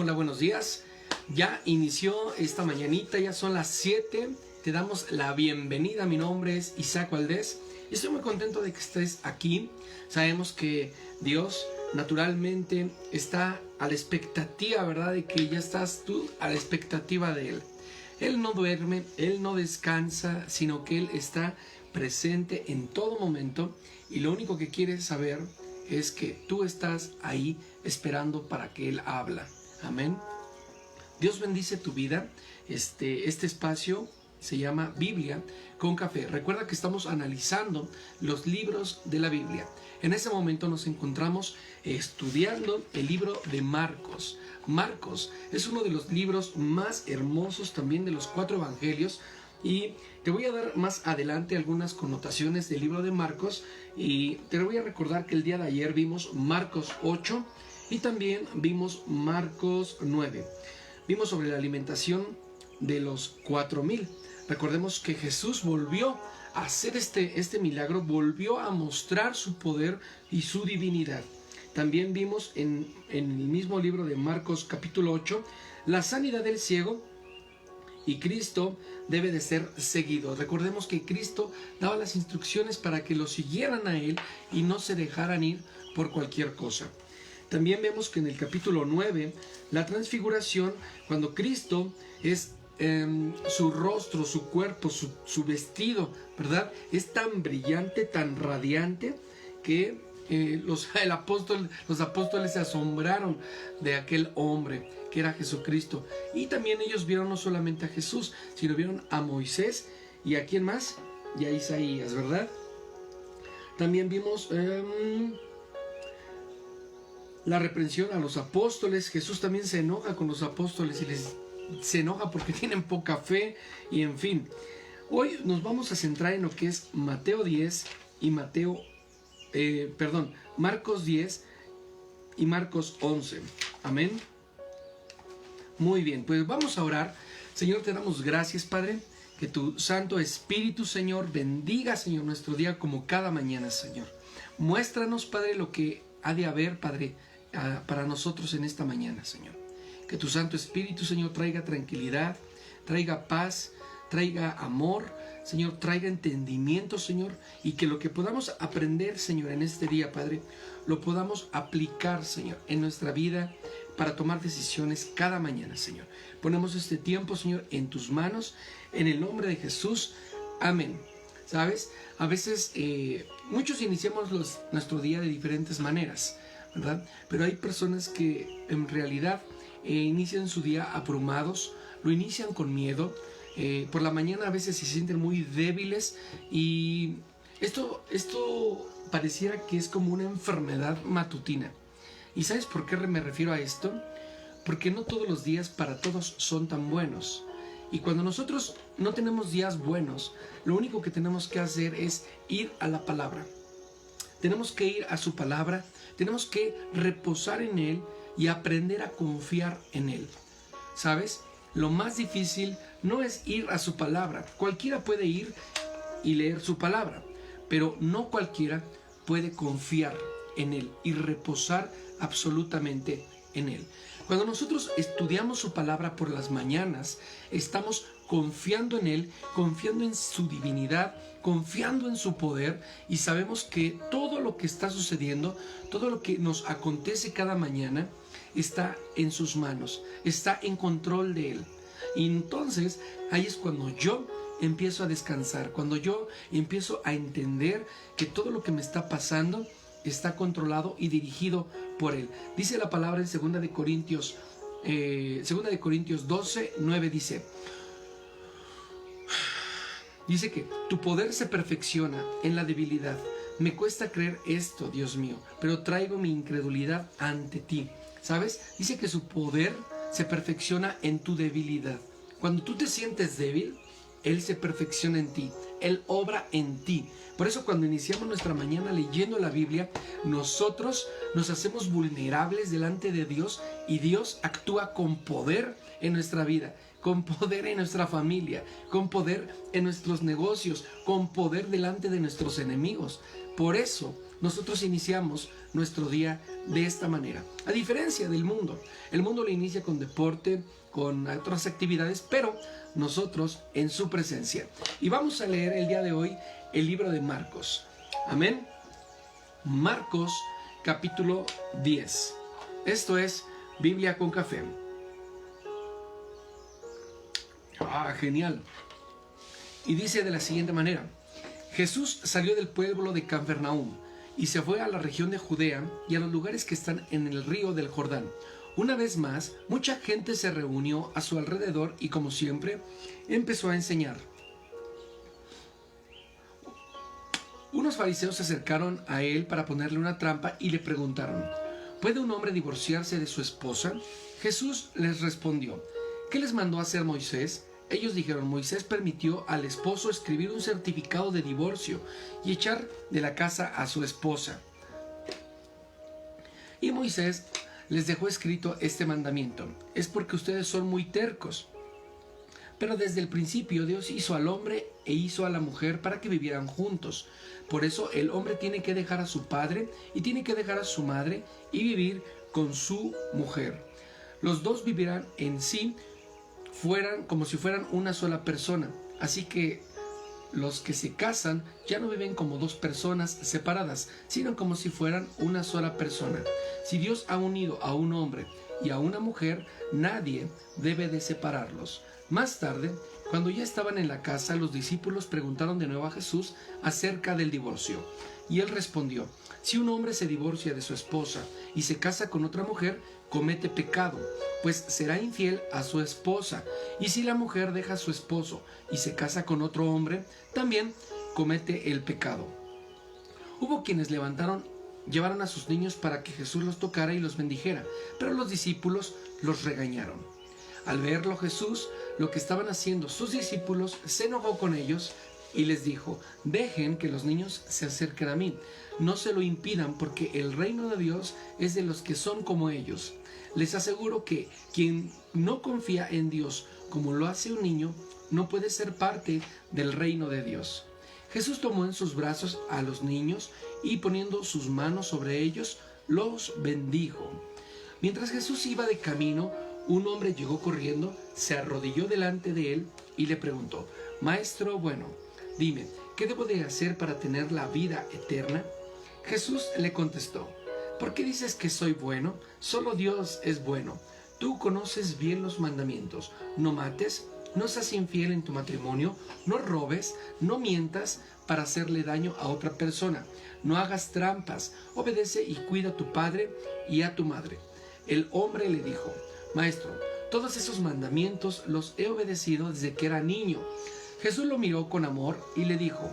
Hola, buenos días. Ya inició esta mañanita, ya son las 7. Te damos la bienvenida. Mi nombre es Isaac Valdés y estoy muy contento de que estés aquí. Sabemos que Dios naturalmente está a la expectativa, ¿verdad? De que ya estás tú a la expectativa de Él. Él no duerme, Él no descansa, sino que Él está presente en todo momento y lo único que quiere saber es que tú estás ahí esperando para que Él habla. Amén. Dios bendice tu vida. Este espacio se llama Biblia con Café. Recuerda que estamos analizando los libros de la Biblia. En ese momento nos encontramos estudiando el libro de Marcos. Marcos es uno de los libros más hermosos también de los 4 evangelios. Y te voy a dar más adelante algunas connotaciones del libro de Marcos. Y te voy a recordar que el día de ayer vimos Marcos 8 y también vimos Marcos 9. Vimos sobre la alimentación de los 4,000. Recordemos que Jesús volvió a hacer este milagro, volvió a mostrar su poder y su divinidad. También vimos en el mismo libro de Marcos capítulo 8 la sanidad del ciego. Y Cristo debe de ser seguido. Recordemos que Cristo daba las instrucciones para que lo siguieran a Él y no se dejaran ir por cualquier cosa. También vemos que en el capítulo 9, la transfiguración, cuando Cristo es su rostro, su cuerpo, su vestido, ¿verdad? Es tan brillante, tan radiante, que los apóstoles se asombraron de aquel hombre que era Jesucristo. Y también ellos vieron no solamente a Jesús, sino vieron a Moisés y a quién más, y a Isaías, ¿verdad? También vimos la reprensión a los apóstoles. Jesús también se enoja con los apóstoles y se enoja porque tienen poca fe y en fin. Hoy nos vamos a centrar en lo que es Mateo 10 y Marcos 10 y Marcos 11. Amén. Muy bien, pues vamos a orar. Señor, te damos gracias, Padre, que tu Santo Espíritu, Señor, bendiga, Señor, nuestro día como cada mañana, Señor. Muéstranos, Padre, lo que ha de haber, Padre, para nosotros en esta mañana, Señor. Que tu Santo Espíritu, Señor, traiga tranquilidad, traiga paz, traiga amor, Señor, traiga entendimiento, Señor, y que lo que podamos aprender, Señor, en este día, Padre, lo podamos aplicar, Señor, en nuestra vida para tomar decisiones cada mañana, Señor. Ponemos este tiempo, Señor, en tus manos, en el nombre de Jesús. Amén. ¿Sabes? A veces muchos iniciamos nuestro día de diferentes maneras, ¿verdad? Pero hay personas que en realidad inician su día abrumados, lo inician con miedo. Por la mañana a veces se sienten muy débiles y esto pareciera que es como una enfermedad matutina. ¿Y sabes por qué me refiero a esto? Porque no todos los días para todos son tan buenos. Y cuando nosotros no tenemos días buenos, lo único que tenemos que hacer es ir a la palabra. Tenemos que ir a su palabra, tenemos que reposar en Él y aprender a confiar en Él. ¿Sabes? Lo más difícil no es ir a su palabra. Cualquiera puede ir y leer su palabra, pero no cualquiera puede confiar en Él y reposar absolutamente en Él. Cuando nosotros estudiamos su palabra por las mañanas, estamos confiando en Él, confiando en su divinidad, confiando en su poder y sabemos que todo lo que está sucediendo, todo lo que nos acontece cada mañana, está en sus manos, está en control de Él. Y entonces ahí es cuando yo empiezo a descansar, cuando yo empiezo a entender que todo lo que me está pasando está controlado y dirigido por Él. Dice la palabra en 2 de Corintios 12, 9 dice que tu poder se perfecciona en la debilidad. Me cuesta creer esto, Dios mío, pero traigo mi incredulidad ante ti. ¿Sabes? Dice que su poder se perfecciona en tu debilidad. Cuando tú te sientes débil, Él se perfecciona en ti. Él obra en ti. Por eso cuando iniciamos nuestra mañana leyendo la Biblia, nosotros nos hacemos vulnerables delante de Dios y Dios actúa con poder en nuestra vida. con poder en nuestra familia, con poder en nuestros negocios, con poder delante de nuestros enemigos. Por eso nosotros iniciamos nuestro día de esta manera. A diferencia del mundo, el mundo lo inicia con deporte, con otras actividades, pero nosotros en su presencia. Y vamos a leer el día de hoy el libro de Marcos. Amén. Marcos capítulo 10. Esto es Biblia con café. Genial. Y dice de la siguiente manera: Jesús salió del pueblo de Cafarnaúm y se fue a la región de Judea y a los lugares que están en el río del Jordán. Una vez más, mucha gente se reunió a su alrededor y, como siempre, empezó a enseñar. Unos fariseos se acercaron a él para ponerle una trampa y le preguntaron: ¿puede un hombre divorciarse de su esposa? Jesús les respondió: ¿qué les mandó hacer Moisés? Ellos dijeron: Moisés permitió al esposo escribir un certificado de divorcio y echar de la casa a su esposa. Y Moisés les dejó escrito este mandamiento: es porque ustedes son muy tercos. Pero desde el principio Dios hizo al hombre e hizo a la mujer para que vivieran juntos. Por eso el hombre tiene que dejar a su padre y tiene que dejar a su madre y vivir con su mujer. Los dos vivirán en sí como si fueran una sola persona. Así que los que se casan ya no viven como dos personas separadas, sino como si fueran una sola persona. Si Dios ha unido a un hombre y a una mujer, nadie debe de separarlos. Más tarde, cuando ya estaban en la casa, los discípulos preguntaron de nuevo a Jesús acerca del divorcio. Y él respondió: si un hombre se divorcia de su esposa y se casa con otra mujer, comete pecado, pues será infiel a su esposa. Y si la mujer deja a su esposo y se casa con otro hombre, también comete el pecado. Hubo quienes llevaron a sus niños para que Jesús los tocara y los bendijera, pero los discípulos los regañaron. Al verlo Jesús, lo que estaban haciendo sus discípulos, se enojó con ellos y les dijo: dejen que los niños se acerquen a mí, no se lo impidan, porque el reino de Dios es de los que son como ellos. Les aseguro que quien no confía en Dios como lo hace un niño, no puede ser parte del reino de Dios. Jesús tomó en sus brazos a los niños y, poniendo sus manos sobre ellos, los bendijo. Mientras Jesús iba de camino, un hombre llegó corriendo, se arrodilló delante de él y le preguntó: Maestro bueno, dime, ¿qué debo de hacer para tener la vida eterna? Jesús le contestó: ¿por qué dices que soy bueno? Solo Dios es bueno. Tú conoces bien los mandamientos: no mates, no seas infiel en tu matrimonio, no robes, no mientas para hacerle daño a otra persona, no hagas trampas, obedece y cuida a tu padre y a tu madre. El hombre le dijo: Maestro, todos esos mandamientos los he obedecido desde que era niño. Jesús lo miró con amor y le dijo: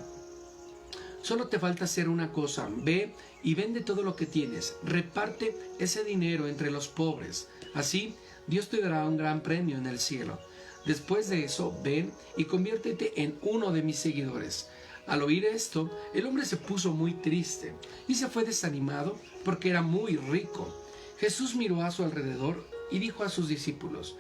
solo te falta hacer una cosa. Ve y vende todo lo que tienes, reparte ese dinero entre los pobres. Así Dios te dará un gran premio en el cielo. Después de eso, ven y conviértete en uno de mis seguidores. Al oír esto, el hombre se puso muy triste y se fue desanimado porque era muy rico. Jesús miró a su alrededor y dijo a sus discípulos: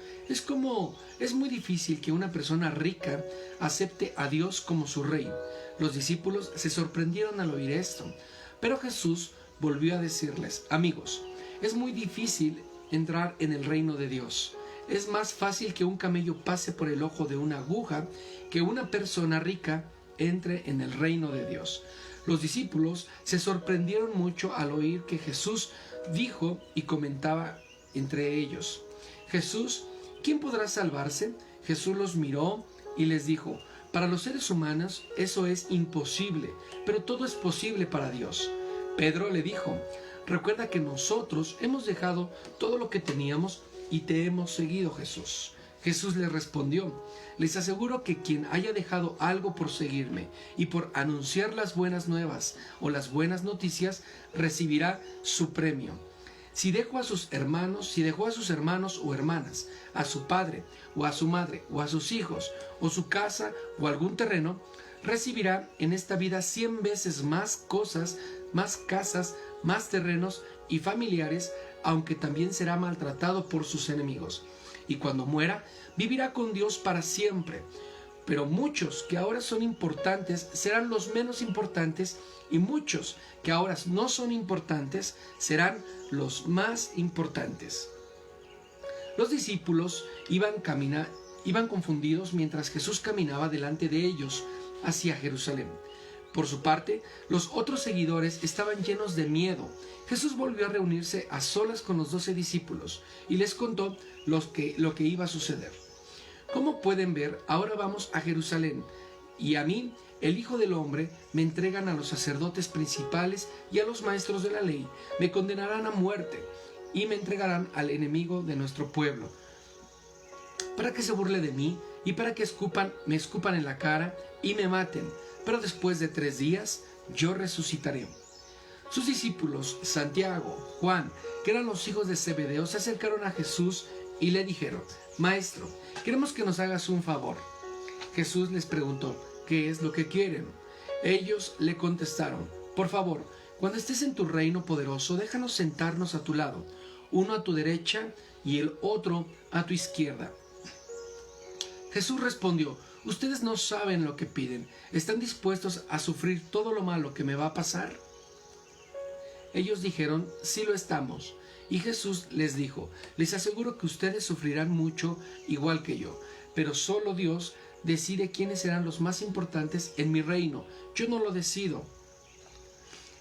es muy difícil que una persona rica acepte a Dios como su rey. Los discípulos se sorprendieron al oír esto, pero Jesús volvió a decirles: amigos, es muy difícil entrar en el reino de Dios. Es más fácil que un camello pase por el ojo de una aguja que una persona rica entre en el reino de Dios. Los discípulos se sorprendieron mucho al oír que Jesús dijo y comentaba entre ellos: Jesús, ¿quién podrá salvarse? Jesús los miró y les dijo: para los seres humanos eso es imposible, pero todo es posible para Dios. Pedro le dijo: recuerda que nosotros hemos dejado todo lo que teníamos y te hemos seguido, Jesús. Jesús le respondió: les aseguro que quien haya dejado algo por seguirme y por anunciar las buenas nuevas o las buenas noticias, recibirá su premio. Si dejó a sus hermanos o hermanas, a su padre o a su madre o a sus hijos o su casa o algún terreno, recibirá en esta vida 100 veces más cosas, más casas, más terrenos y familiares, aunque también será maltratado por sus enemigos. y cuando muera, vivirá con Dios para siempre. Pero muchos que ahora son importantes serán los menos importantes, y muchos que ahora no son importantes serán los más importantes. Los discípulos iban confundidos mientras Jesús caminaba delante de ellos hacia Jerusalén. Por su parte, los otros seguidores estaban llenos de miedo. Jesús volvió a reunirse a solas con los 12 discípulos y les contó lo que iba a suceder. Como pueden ver, ahora vamos a Jerusalén, y a mí, el Hijo del Hombre, me entregan a los sacerdotes principales y a los maestros de la ley, me condenarán a muerte y me entregarán al enemigo de nuestro pueblo, para que se burle de mí y para que me escupan en la cara y me maten, pero después de 3 días yo resucitaré. Sus discípulos, Santiago, Juan, que eran los hijos de Zebedeo, se acercaron a Jesús y le dijeron: Maestro, queremos que nos hagas un favor. Jesús les preguntó: ¿qué es lo que quieren? Ellos le contestaron: por favor, cuando estés en tu reino poderoso, déjanos sentarnos a tu lado, uno a tu derecha y el otro a tu izquierda. Jesús respondió: ustedes no saben lo que piden. ¿Están dispuestos a sufrir todo lo malo que me va a pasar? Ellos dijeron: sí lo estamos. Y Jesús les dijo: les aseguro que ustedes sufrirán mucho igual que yo, pero solo Dios decide quiénes serán los más importantes en mi reino. Yo no lo decido.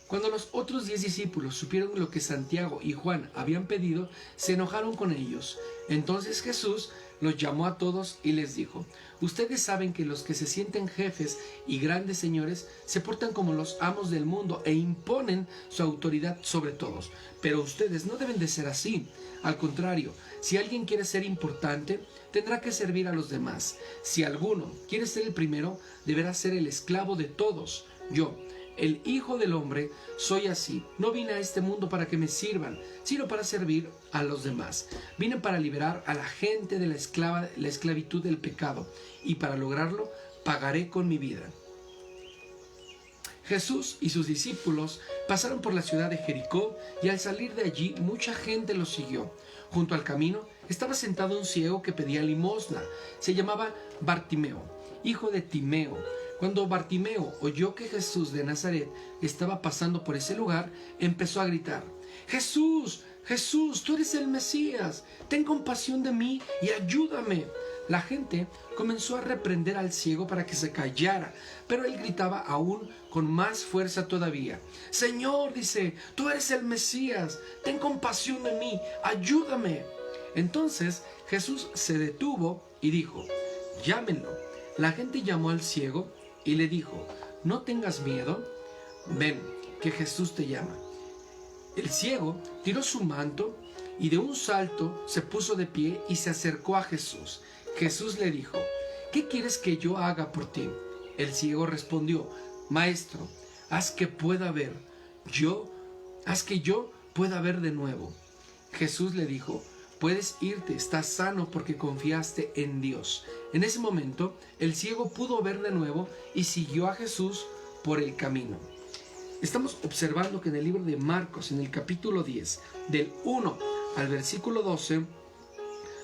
Cuando los otros 10 discípulos supieron lo que Santiago y Juan habían pedido, se enojaron con ellos. Entonces Jesús los llamó a todos y les dijo: ustedes saben que los que se sienten jefes y grandes señores se portan como los amos del mundo e imponen su autoridad sobre todos. Pero ustedes no deben de ser así. Al contrario, si alguien quiere ser importante, tendrá que servir a los demás. Si alguno quiere ser el primero, deberá ser el esclavo de todos. Yo, el Hijo del Hombre, soy así. No vine a este mundo para que me sirvan, sino para servir a los demás. Vine para liberar a la gente de la esclavitud del pecado, y para lograrlo pagaré con mi vida. Jesús y sus discípulos pasaron por la ciudad de Jericó, y al salir de allí mucha gente los siguió. Junto al camino estaba sentado un ciego que pedía limosna. Se llamaba Bartimeo, hijo de Timeo. Cuando Bartimeo oyó que Jesús de Nazaret estaba pasando por ese lugar, empezó a gritar: Jesús, Jesús, tú eres el Mesías, ten compasión de mí y ayúdame. La gente comenzó a reprender al ciego para que se callara, pero él gritaba aún con más fuerza todavía: Señor, dice, tú eres el Mesías, ten compasión de mí, ayúdame. Entonces Jesús se detuvo y dijo: llámenlo. La gente llamó al ciego y le dijo: no tengas miedo, ven, que Jesús te llama. El ciego tiró su manto y de un salto se puso de pie y se acercó a Jesús. Jesús le dijo: ¿qué quieres que yo haga por ti? El ciego respondió: Maestro, haz que yo pueda ver de nuevo. Jesús le dijo: puedes irte, estás sano porque confiaste en Dios. En ese momento, el ciego pudo ver de nuevo y siguió a Jesús por el camino. Estamos observando que en el libro de Marcos, en el capítulo 10, del 1 al versículo 12,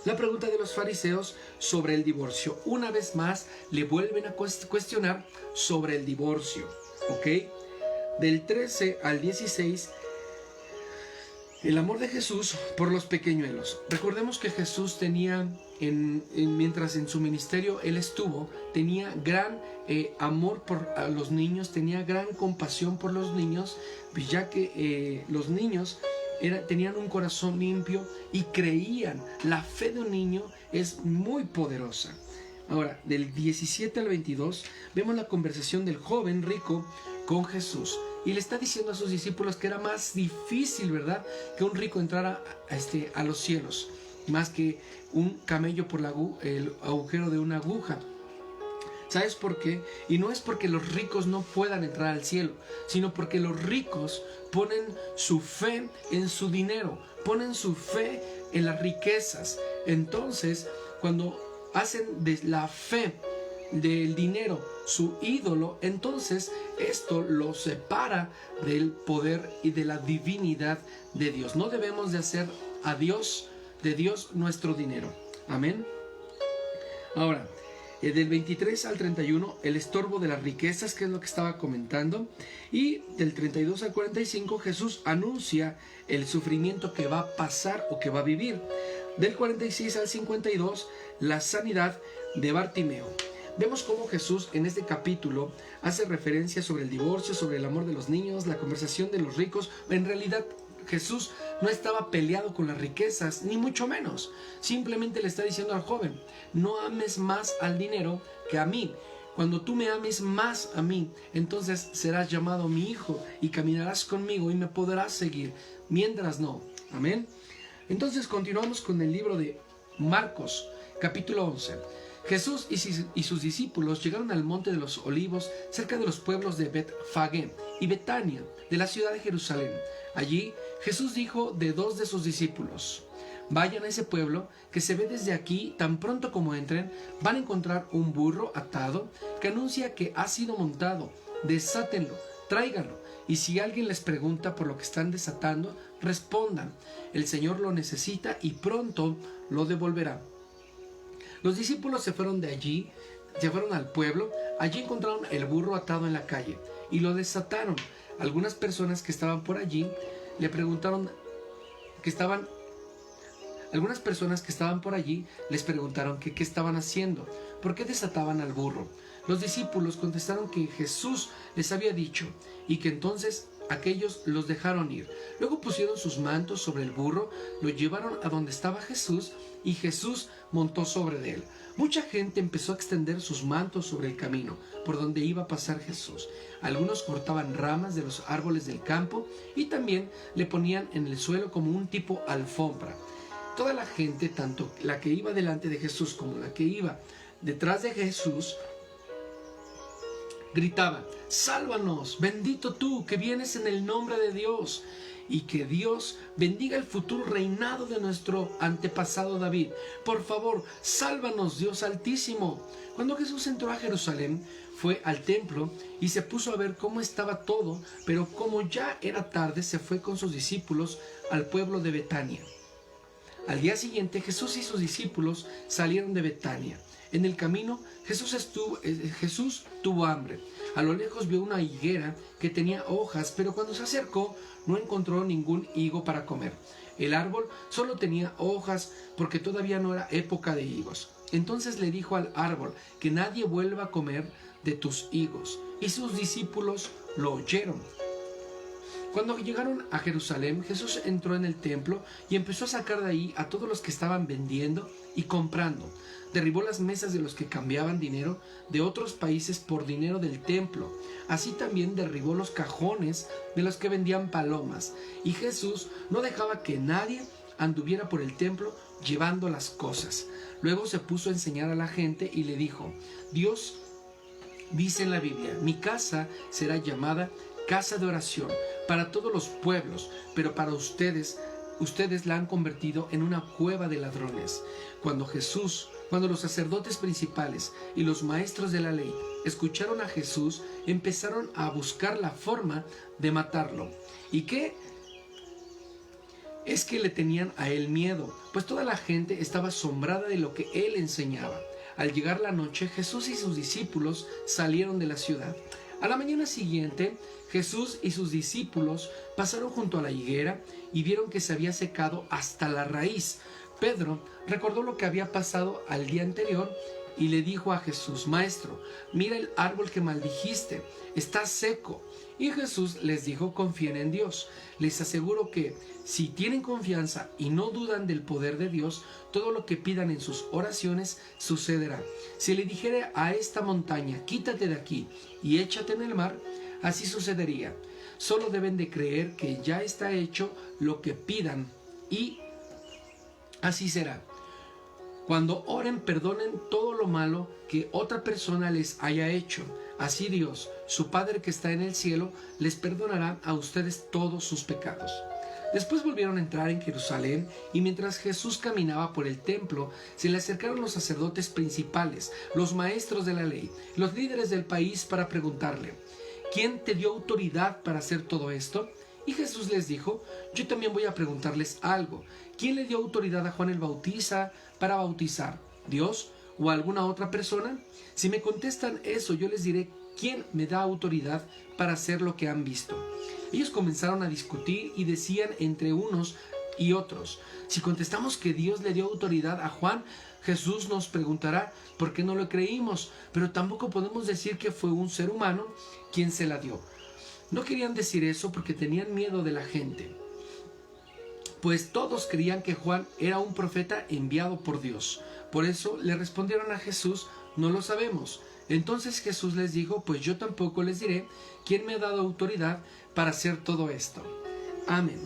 la pregunta de los fariseos sobre el divorcio. Una vez más, le vuelven a cuestionar sobre el divorcio. ¿Ok? Del 13 al 16, el amor de Jesús por los pequeñuelos. Recordemos que Jesús tenía, mientras en su ministerio Él estuvo, tenía gran amor por los niños, tenía gran compasión por los niños, ya que los niños tenían un corazón limpio y creían. La fe de un niño es muy poderosa. Ahora, del 17 al 22, vemos la conversación del joven rico con Jesús. Y le está diciendo a sus discípulos que era más difícil, ¿verdad?, que un rico entrara a los cielos, más que un camello por el agujero de una aguja. ¿Sabes por qué? Y no es porque los ricos no puedan entrar al cielo, sino porque los ricos ponen su fe en su dinero, ponen su fe en las riquezas. Entonces, cuando hacen de la fe del dinero su ídolo, entonces esto lo separa del poder y de la divinidad de Dios. No debemos de hacer de Dios nuestro dinero. Amén. Ahora, del 23 al 31, el estorbo de las riquezas, que es lo que estaba comentando. Y del 32 al 45, Jesús anuncia el sufrimiento que va a pasar o que va a vivir. Del 46 al 52, la sanidad de Bartimeo. Vemos cómo Jesús en este capítulo hace referencia sobre el divorcio, sobre el amor de los niños, la conversación de los ricos. En realidad, Jesús no estaba peleado con las riquezas, ni mucho menos. Simplemente le está diciendo al joven: no ames más al dinero que a mí. Cuando tú me ames más a mí, entonces serás llamado mi hijo y caminarás conmigo y me podrás seguir. Mientras no. Amén. Entonces continuamos con el libro de Marcos, capítulo 11. Jesús y sus discípulos llegaron al monte de los olivos, cerca de los pueblos de Betfagé y Betania, de la ciudad de Jerusalén. Allí Jesús dijo de dos de sus discípulos: vayan a ese pueblo que se ve desde aquí. Tan pronto como entren, van a encontrar un burro atado que anuncia que ha sido montado. Desátenlo, tráiganlo, y si alguien les pregunta por lo que están desatando, respondan: el Señor lo necesita y pronto lo devolverá. Los discípulos se fueron de allí, se fueron al pueblo. Allí encontraron el burro atado en la calle y lo desataron. Algunas personas que estaban por allí le preguntaron Algunas personas que estaban por allí les preguntaron que qué estaban haciendo, por qué desataban al burro. Los discípulos contestaron que Jesús les había dicho y que entonces aquellos los dejaron ir. Luego pusieron sus mantos sobre el burro, lo llevaron a donde estaba Jesús y Jesús montó sobre él. Mucha gente empezó a extender sus mantos sobre el camino por donde iba a pasar Jesús. Algunos cortaban ramas de los árboles del campo y también le ponían en el suelo como un tipo alfombra. Toda la gente, tanto la que iba delante de Jesús como la que iba detrás de Jesús, gritaba: sálvanos, bendito tú que vienes en el nombre de Dios, y que Dios bendiga el futuro reinado de nuestro antepasado David. Por favor, sálvanos, Dios Altísimo. Cuando Jesús entró a Jerusalén, fue al templo y se puso a ver cómo estaba todo, pero como ya era tarde, se fue con sus discípulos al pueblo de Betania. Al día siguiente, Jesús y sus discípulos salieron de Betania. En el camino, Jesús tuvo hambre. A lo lejos vio una higuera que tenía hojas, pero cuando se acercó no encontró ningún higo para comer. El árbol solo tenía hojas porque todavía no era época de higos. Entonces le dijo al árbol: que nadie vuelva a comer de tus higos. Y sus discípulos lo oyeron. Cuando llegaron a Jerusalén, Jesús entró en el templo y empezó a sacar de ahí a todos los que estaban vendiendo y comprando. Derribó las mesas de los que cambiaban dinero de otros países por dinero del templo. Así también derribó los cajones de los que vendían palomas. Y Jesús no dejaba que nadie anduviera por el templo llevando las cosas. Luego se puso a enseñar a la gente y le dijo: Dios dice en la Biblia: mi casa será llamada casa de oración para todos los pueblos, pero para ustedes la han convertido en una cueva de ladrones. Cuando los sacerdotes principales y los maestros de la ley escucharon a Jesús, empezaron a buscar la forma de matarlo. ¿Y qué? Es que le tenían a él miedo, pues toda la gente estaba asombrada de lo que él enseñaba. Al llegar la noche, Jesús y sus discípulos salieron de la ciudad. A la mañana siguiente, Jesús y sus discípulos pasaron junto a la higuera y vieron que se había secado hasta la raíz. Pedro recordó lo que había pasado al día anterior y le dijo a Jesús: Maestro, mira el árbol que maldijiste, está seco. Y Jesús les dijo: confíen en Dios. Les aseguro que si tienen confianza y no dudan del poder de Dios, todo lo que pidan en sus oraciones sucederá. Si le dijere a esta montaña: quítate de aquí y échate en el mar, así sucedería. Solo deben de creer que ya está hecho lo que pidan y así será. Cuando oren, perdonen todo lo malo que otra persona les haya hecho. Así Dios, su Padre que está en el cielo, les perdonará a ustedes todos sus pecados. Después volvieron a entrar en Jerusalén y mientras Jesús caminaba por el templo, se le acercaron los sacerdotes principales, los maestros de la ley, los líderes del país para preguntarle: ¿quién te dio autoridad para hacer todo esto? Y Jesús les dijo: yo también voy a preguntarles algo. ¿Quién le dio autoridad a Juan el Bautista para bautizar? ¿Dios o alguna otra persona? Si me contestan eso, yo les diré quién me da autoridad para hacer lo que han visto. Ellos comenzaron a discutir y decían entre unos y otros: si contestamos que Dios le dio autoridad a Juan, Jesús nos preguntará por qué no lo creímos, pero tampoco podemos decir que fue un ser humano quien se la dio. No querían decir eso porque tenían miedo de la gente, pues todos creían que Juan era un profeta enviado por Dios. Por eso le respondieron a Jesús: no lo sabemos. Entonces Jesús les dijo: pues yo tampoco les diré quién me ha dado autoridad para hacer todo esto. Amén.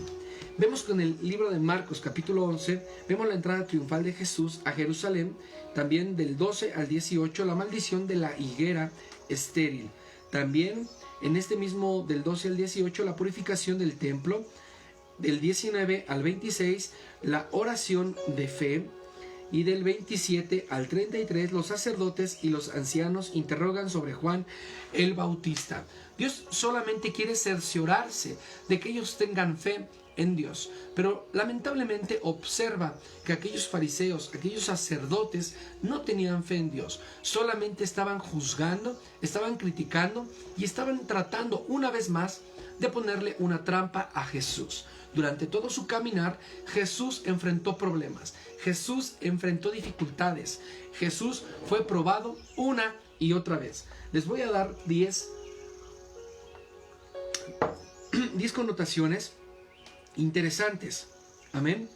Vemos que en el libro de Marcos capítulo 11, vemos la entrada triunfal de Jesús a Jerusalén, también del 12 al 18, la maldición de la higuera estéril. También en este mismo del 12 al 18, la purificación del templo, del 19 al 26, la oración de fe, y del 27 al 33, los sacerdotes y los ancianos interrogan sobre Juan el Bautista. Dios solamente quiere cerciorarse de que ellos tengan fe en Dios, pero lamentablemente observa que aquellos fariseos, aquellos sacerdotes no tenían fe en Dios, solamente estaban juzgando, estaban criticando y estaban tratando una vez más de ponerle una trampa a Jesús. Durante todo su caminar, Jesús enfrentó problemas, Jesús enfrentó dificultades, Jesús fue probado una y otra vez. Les voy a dar 10 connotaciones interesantes, amén,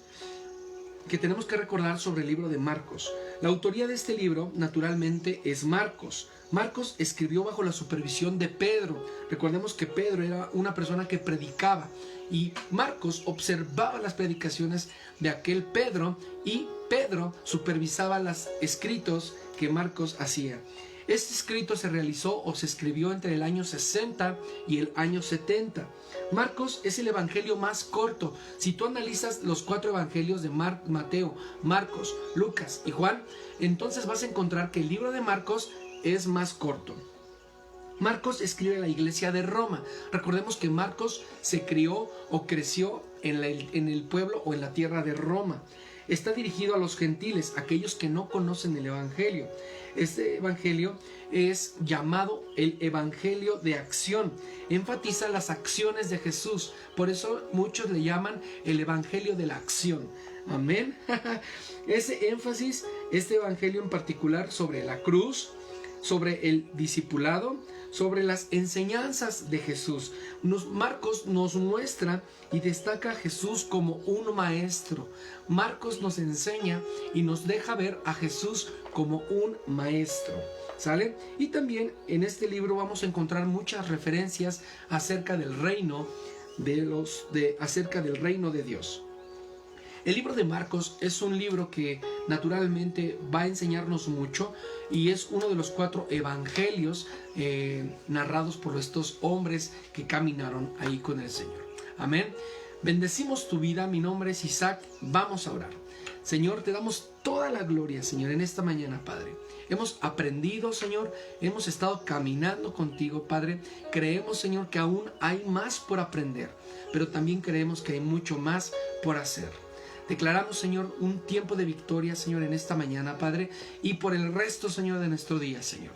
que tenemos que recordar sobre el libro de Marcos. La autoría de este libro, naturalmente, es Marcos. Marcos escribió bajo la supervisión de Pedro. Recordemos que Pedro era una persona que predicaba y Marcos observaba las predicaciones de aquel Pedro y Pedro supervisaba los escritos que Marcos hacía. Este escrito se realizó o se escribió entre el año 60 y el año 70. Marcos es el evangelio más corto. Si tú analizas los 4 evangelios de Mateo, Marcos, Lucas y Juan, entonces vas a encontrar que el libro de Marcos es más corto. Marcos escribe a la iglesia de Roma. Recordemos que Marcos se crió o creció en el pueblo o en la tierra de Roma. Está dirigido a los gentiles, aquellos que no conocen el evangelio. Este evangelio es llamado el evangelio de acción. Enfatiza las acciones de Jesús. Por eso muchos le llaman el evangelio de la acción. Amén. Ese énfasis, este evangelio en particular sobre la cruz, sobre el discipulado, sobre las enseñanzas de Jesús. Marcos nos muestra y destaca a Jesús como un maestro. Marcos nos enseña y nos deja ver a Jesús como un maestro. ¿Sale? Y también en este libro vamos a encontrar muchas referencias acerca del reino acerca del reino de Dios. El libro de Marcos es un libro que naturalmente va a enseñarnos mucho y es uno de los 4 evangelios narrados por estos hombres que caminaron ahí con el Señor. Amén. Bendecimos tu vida. Mi nombre es Isaac. Vamos a orar. Señor, te damos toda la gloria, Señor, en esta mañana, Padre. Hemos aprendido, Señor, hemos estado caminando contigo, Padre. Creemos, Señor, que aún hay más por aprender, pero también creemos que hay mucho más por hacer. Declaramos, Señor, un tiempo de victoria, Señor, en esta mañana, Padre, y por el resto, Señor, de nuestro día, Señor.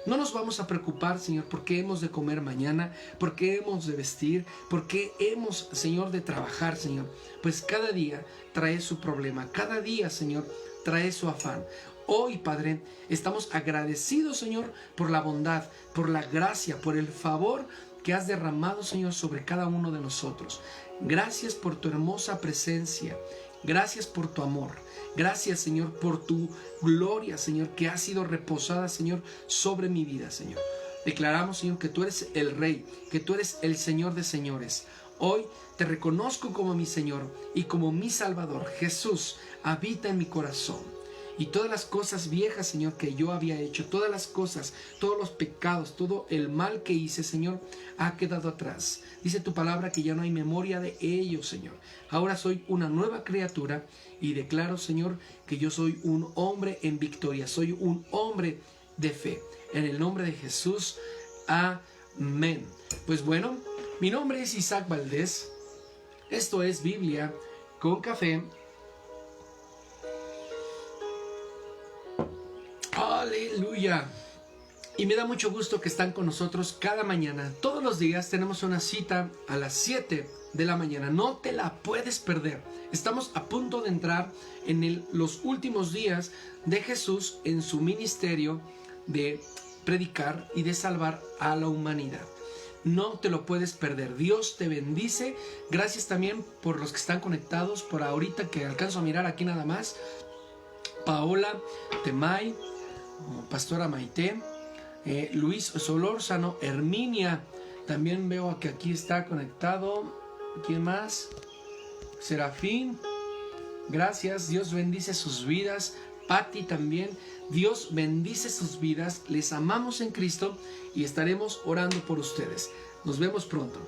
No nos vamos a preocupar, Señor, por qué hemos de comer mañana, por qué hemos de vestir, por qué hemos, Señor, de trabajar, Señor. Pues cada día trae su problema, cada día, Señor, trae su afán. Hoy, Padre, estamos agradecidos, Señor, por la bondad, por la gracia, por el favor que has derramado, Señor, sobre cada uno de nosotros. Gracias por tu hermosa presencia. Gracias por tu amor. Gracias, Señor, por tu gloria, Señor, que ha sido reposada, Señor, sobre mi vida, Señor. Declaramos, Señor, que tú eres el Rey, que tú eres el Señor de señores. Hoy te reconozco como mi Señor y como mi Salvador. Jesús habita en mi corazón. Y todas las cosas viejas, Señor, que yo había hecho, todas las cosas, todos los pecados, todo el mal que hice, Señor, ha quedado atrás. Dice tu palabra que ya no hay memoria de ello, Señor. Ahora soy una nueva criatura y declaro, Señor, que yo soy un hombre en victoria, soy un hombre de fe. En el nombre de Jesús, amén. Pues bueno, Mi nombre es Isaac Valdés. Esto es Biblia con Café. Aleluya. Y me da mucho gusto que están con nosotros cada mañana. Todos los días tenemos una cita a las 7 de la mañana. No te la puedes perder. Estamos a punto de entrar en los últimos días de Jesús en su ministerio de predicar y de salvar a la humanidad. No te lo puedes perder. Dios te bendice. Gracias también por los que están conectados. Por ahorita que alcanzo a mirar aquí nada más. Paola, Temay, Pastora Maite, Luis Solórzano, Herminia. También veo que aquí está conectado. ¿Quién más? Serafín. Gracias. Dios bendice sus vidas. Patti también. Dios bendice sus vidas. Les amamos en Cristo y estaremos orando por ustedes. Nos vemos pronto.